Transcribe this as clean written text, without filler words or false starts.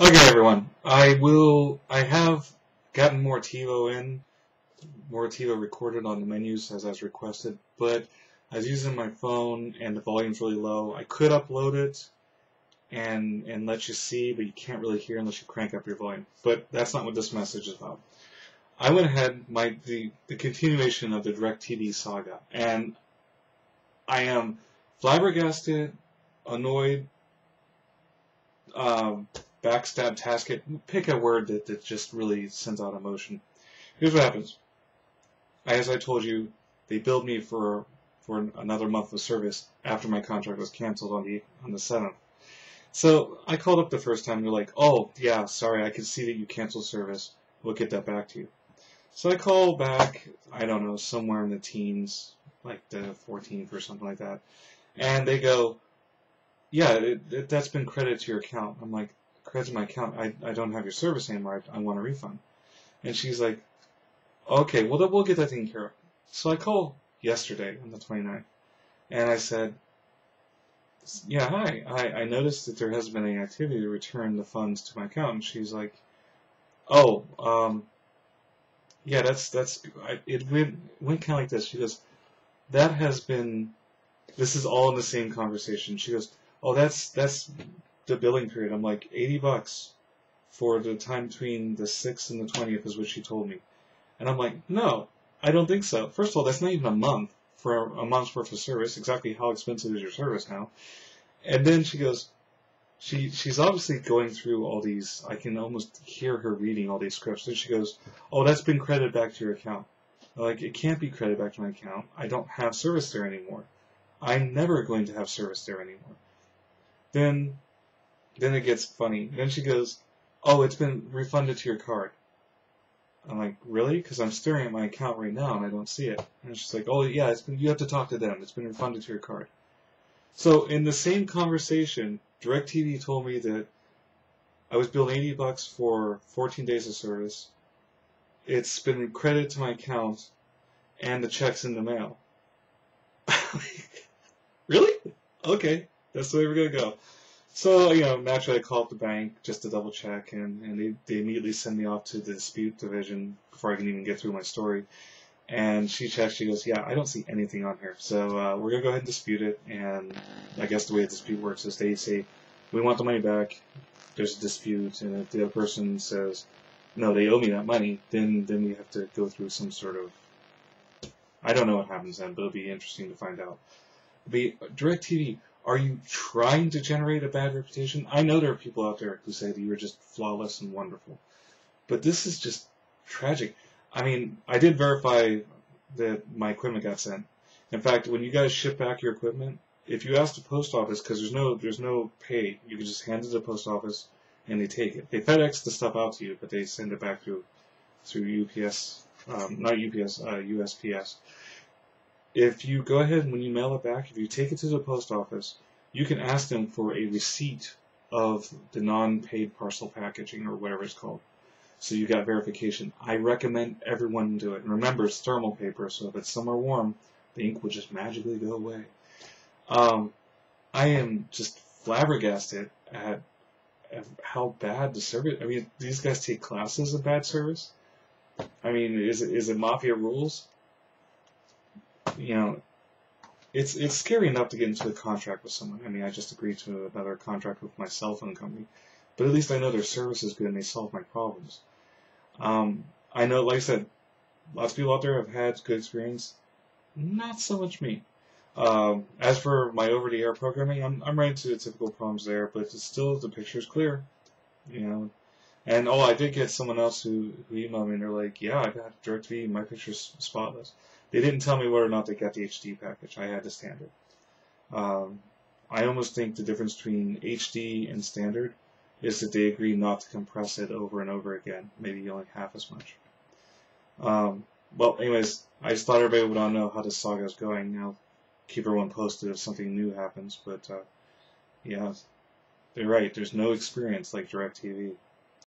Okay, everyone. I have gotten more TiVo recorded on the menus as I was requested, but I was using my phone and the volume's really low. I could upload it and let you see, but you can't really hear unless you crank up your volume. But that's not what this message is about. I went ahead, the continuation of the DirecTV saga, and I am flabbergasted, annoyed, backstab, tasket, pick a word that just really sends out emotion. Here's what happens. As I told you, they billed me for another month of service after my contract was canceled on the 7th. So I called up the first time, and they're like, oh, yeah, sorry, I can see that you canceled service. We'll get that back to you. So I call back, I don't know, somewhere in the teens, like the 14th or something like that. And they go, yeah, that's been credited to your account. I'm like, credit to my account? I don't have your service anymore. I want a refund. And she's like, okay, well, we'll get that taken care of. So I call yesterday on the 29th, and I said, yeah, hi, I noticed that there hasn't been any activity to return the funds to my account. And she's like, oh, yeah, it went kind of like this. She goes, this is all in the same conversation. She goes, oh, that's the billing period. I'm like, $80 for the time between the 6th and the 20th is what she told me. And I'm like, no, I don't think so. First of all, that's not even a month for a month's worth of service. Exactly how expensive is your service now? And then she goes, she's obviously going through all these, I can almost hear her reading all these scripts. And she goes, oh, that's been credited back to your account. I'm like, it can't be credited back to my account. I don't have service there anymore. I'm never going to have service there anymore. Then it gets funny. Then she goes, oh, it's been refunded to your card. I'm like, really? Because I'm staring at my account right now and I don't see it. And she's like, oh, yeah, you have to talk to them. It's been refunded to your card. So in the same conversation, DirecTV told me that I was billed $80 for 14 days of service. It's been credited to my account and the check's in the mail. Really? Okay, that's the way we're going to go. So, naturally I call up the bank just to double check, and they immediately send me off to the dispute division before I can even get through my story. And she checks, she goes, yeah, I don't see anything on here. So we're going to go ahead and dispute it, and I guess the way the dispute works is they say, we want the money back, there's a dispute, and if the other person says, no, they owe me that money, then we have to go through some sort of, I don't know what happens then, but it'll be interesting to find out. DirecTV, are you trying to generate a bad reputation? I know there are people out there who say that you're just flawless and wonderful, but this is just tragic. I mean, I did verify that my equipment got sent. In fact, when you guys ship back your equipment, if you ask the post office, because there's no pay, you can just hand it to the post office and they take it. They FedEx the stuff out to you, but they send it back through UPS, not UPS, USPS. If you go ahead and when you mail it back, if you take it to the post office, you can ask them for a receipt of the non-paid parcel packaging or whatever it's called. So you got verification. I recommend everyone do it. And remember, it's thermal paper, so if it's somewhere warm, the ink will just magically go away. I am just flabbergasted at how bad the service. I mean, these guys take classes of bad service. I mean, is it mafia rules? It's scary enough to get into a contract with someone. I mean, I just agreed to another contract with my cell phone company, but at least I know their service is good and they solve my problems. I know, like I said, lots of people out there have had good experience. Not so much me. As for my over-the-air programming, I'm right into the typical problems there, but it's still the picture's clear, And I did get someone else who emailed me and they're like, yeah, I got DirecTV, my picture's spotless. They didn't tell me whether or not they got the HD package. I had the standard. I almost think the difference between HD and standard is that they agree not to compress it over and over again, maybe only half as much. Well, anyways, I just thought everybody would want to know how this saga is going. I'll keep everyone posted if something new happens, but yeah, they're right. There's no experience like DirecTV.